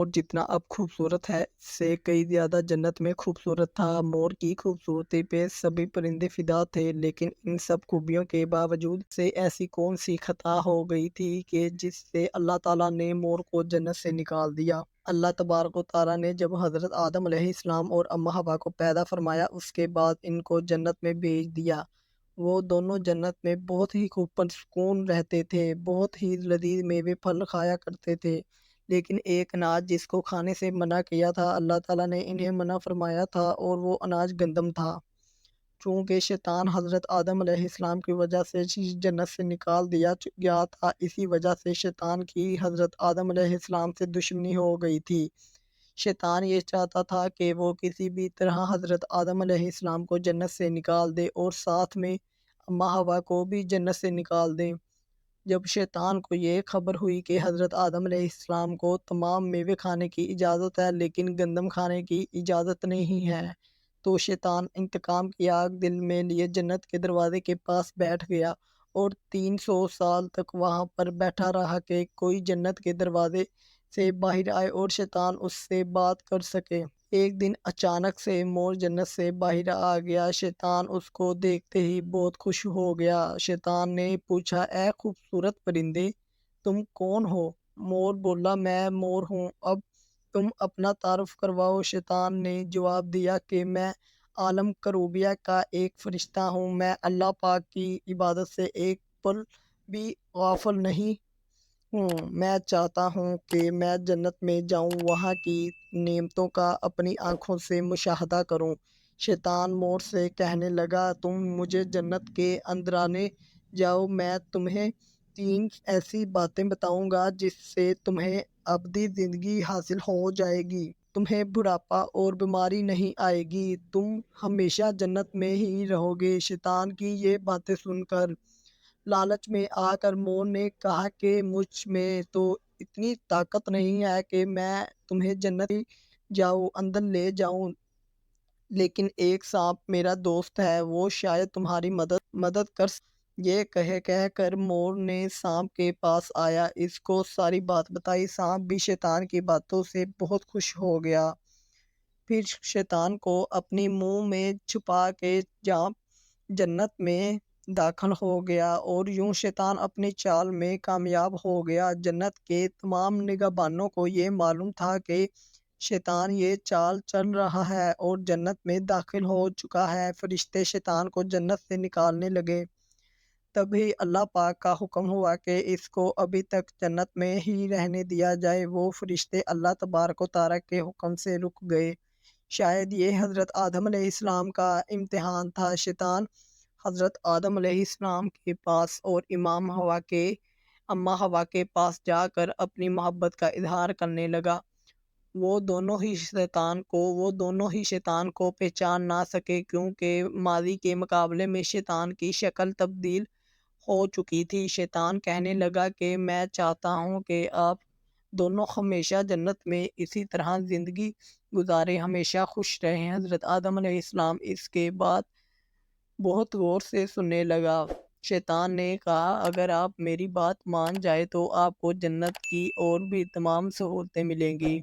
اور جتنا اب خوبصورت ہے اس سے کئی زیادہ جنت میں خوبصورت تھا۔ مور کی خوبصورتی پہ سبھی پرندے فدا تھے، لیکن ان سب خوبیوں کے باوجود سے ایسی کون سی خطا ہو گئی تھی کہ جس سے اللہ تعالیٰ نے مور کو جنت سے نکال دیا۔ اللہ تبارک و تعالیٰ نے جب حضرت آدم علیہ السلام اور اماں حوا کو پیدا فرمایا، اس کے بعد ان کو جنت میں بھیج دیا۔ وہ دونوں جنت میں بہت ہی خوب پرسکون رہتے تھے، بہت ہی لذیذ میوے پھل کھایا کرتے تھے، لیکن ایک اناج جس کو کھانے سے منع کیا تھا اللہ تعالیٰ نے انہیں منع فرمایا تھا، اور وہ اناج گندم تھا۔ چونکہ شیطان حضرت آدم علیہ السلام کی وجہ سے جنت سے نکال دیا گیا تھا، اسی وجہ سے شیطان کی حضرت آدم علیہ السلام سے دشمنی ہو گئی تھی۔ شیطان یہ چاہتا تھا کہ وہ کسی بھی طرح حضرت آدم علیہ السلام کو جنت سے نکال دے اور ساتھ میں اماں حوا کو بھی جنت سے نکال دے۔ جب شیطان کو یہ خبر ہوئی کہ حضرت آدم علیہ السلام کو تمام میوے کھانے کی اجازت ہے لیکن گندم کھانے کی اجازت نہیں ہے، تو شیطان انتقام کی آگ دل میں لیے جنت کے دروازے کے پاس بیٹھ گیا اور 300 سال تک وہاں پر بیٹھا رہا کہ کوئی جنت کے دروازے سے باہر آئے اور شیطان اس سے بات کر سکے۔ ایک دن اچانک سے مور جنت سے باہر آ گیا۔ شیطان اس کو دیکھتے ہی بہت خوش ہو گیا۔ شیطان نے پوچھا، اے خوبصورت پرندے، تم کون ہو؟ مور بولا، میں مور ہوں، اب تم اپنا تعارف کرواؤ۔ شیطان نے جواب دیا کہ میں عالم کروبیہ کا ایک فرشتہ ہوں، میں اللہ پاک کی عبادت سے ایک پل بھی غافل نہیں ہوں۔ میں چاہتا ہوں کہ میں جنت میں جاؤں، وہاں کی نعمتوں کا اپنی آنکھوں سے مشاہدہ کروں۔ شیطان مور سے کہنے لگا، تم مجھے جنت کے اندرانے جاؤ، میں تمہیں 3 ایسی باتیں بتاؤں گا جس سے تمہیں ابدی زندگی حاصل ہو جائے گی۔ تمہیں بڑھاپا اور بیماری نہیں آئے گی، تم ہمیشہ جنت میں ہی رہو گے۔ شیطان کی یہ باتیں سن کر لالچ میں آ کر مور نے کہا کہ مجھ میں تو اتنی طاقت نہیں ہے کہ میں تمہیں جنت اندر لے جاؤں، لیکن ایک سانپ میرا دوست ہے، وہ شاید تمہاری مدد کر سکے۔ یہ کہہ کر مور نے سانپ کے پاس آیا، اس کو ساری بات بتائی۔ سانپ بھی شیطان کی باتوں سے بہت خوش ہو گیا، پھر شیطان کو اپنی منہ میں چھپا کے جنت میں داخل ہو گیا، اور یوں شیطان اپنی چال میں کامیاب ہو گیا۔ جنت کے تمام نگہبانوں کو یہ معلوم تھا کہ شیطان یہ چال چل رہا ہے اور جنت میں داخل ہو چکا ہے۔ فرشتے شیطان کو جنت سے نکالنے لگے، تبھی اللہ پاک کا حکم ہوا کہ اس کو ابھی تک جنت میں ہی رہنے دیا جائے۔ وہ فرشتے اللہ تبارک و تعالیٰ کے حکم سے رک گئے۔ شاید یہ حضرت آدم علیہ السلام کا امتحان تھا۔ شیطان حضرت آدم علیہ السلام کے پاس اور اماں حوا کے پاس جا کر اپنی محبت کا اظہار کرنے لگا۔ وہ دونوں ہی شیطان کو پہچان نہ سکے، کیونکہ ماضی کے مقابلے میں شیطان کی شکل تبدیل ہو چکی تھی۔ شیطان کہنے لگا کہ میں چاہتا ہوں کہ آپ دونوں ہمیشہ جنت میں اسی طرح زندگی گزاریں، ہمیشہ خوش رہیں۔ حضرت آدم علیہ السلام اس کے بعد بہت غور سے سننے لگا۔ شیطان نے کہا، اگر آپ میری بات مان جائے تو آپ کو جنت کی اور بھی تمام سہولتیں ملیں گی۔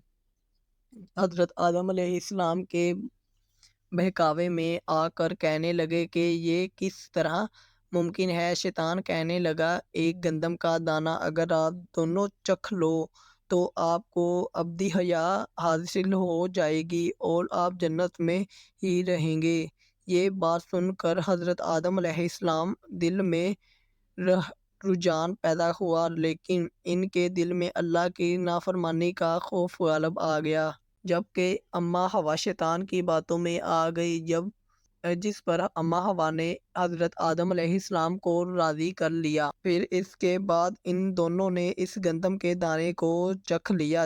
حضرت آدم علیہ السلام کے بہکاوے میں آ کر کہنے لگے کہ یہ کس طرح ممکن ہے؟ شیطان کہنے لگا، ایک گندم کا دانہ اگر آپ دونوں چکھ لو تو آپ کو ابدی حیات حاصل ہو جائے گی اور آپ جنت میں ہی رہیں گے۔ یہ بات سن کر حضرت آدم علیہ السلام دل میں رجحان پیدا ہوا، لیکن ان کے دل میں اللہ کی نافرمانی کا خوف غالب آ گیا۔ جبکہ اماں حوا شیطان کی باتوں میں آ گئی، جس پر اماں حوا نے حضرت آدم علیہ السلام کو راضی کر لیا۔ پھر اس کے بعد ان دونوں نے اس گندم کے دانے کو چکھ لیا۔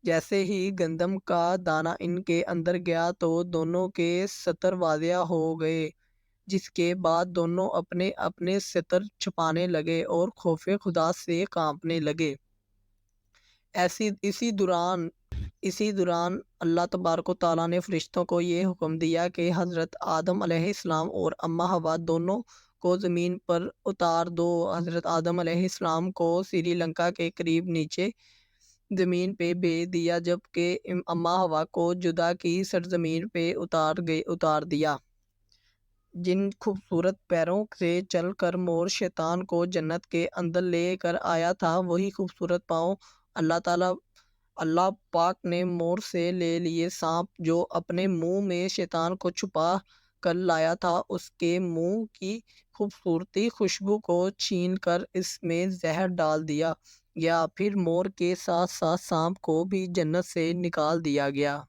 جیسے ہی گندم کا دانہ ان کے اندر گیا تو دونوں کے ستر واضح ہو گئے، جس کے بعد دونوں اپنے اپنے ستر چھپانے لگے اور خوف خدا سے کانپنے لگے۔ اسی دوران اللہ تبارک و تعالیٰ نے فرشتوں کو یہ حکم دیا کہ حضرت آدم علیہ السلام اور اماں حوا دونوں کو زمین پر اتار دو۔ حضرت آدم علیہ السلام کو سری لنکا کے قریب نیچے زمین پہ بھیج دیا جبکہ اماں ہوا کو جدا کی سرزمین پہ اتار دیا۔ جن خوبصورت پیروں سے چل کر مور شیطان کو جنت کے اندر لے کر آیا تھا، وہی خوبصورت پاؤں اللہ پاک نے مور سے لے لیے۔ سانپ جو اپنے منہ میں شیطان کو چھپا کر لایا تھا، اس کے منہ کی خوبصورتی خوشبو کو چھین کر اس میں زہر ڈال دیا گیا۔ پھر مور کے ساتھ ساتھ سانپ کو بھی جنت سے نکال دیا گیا۔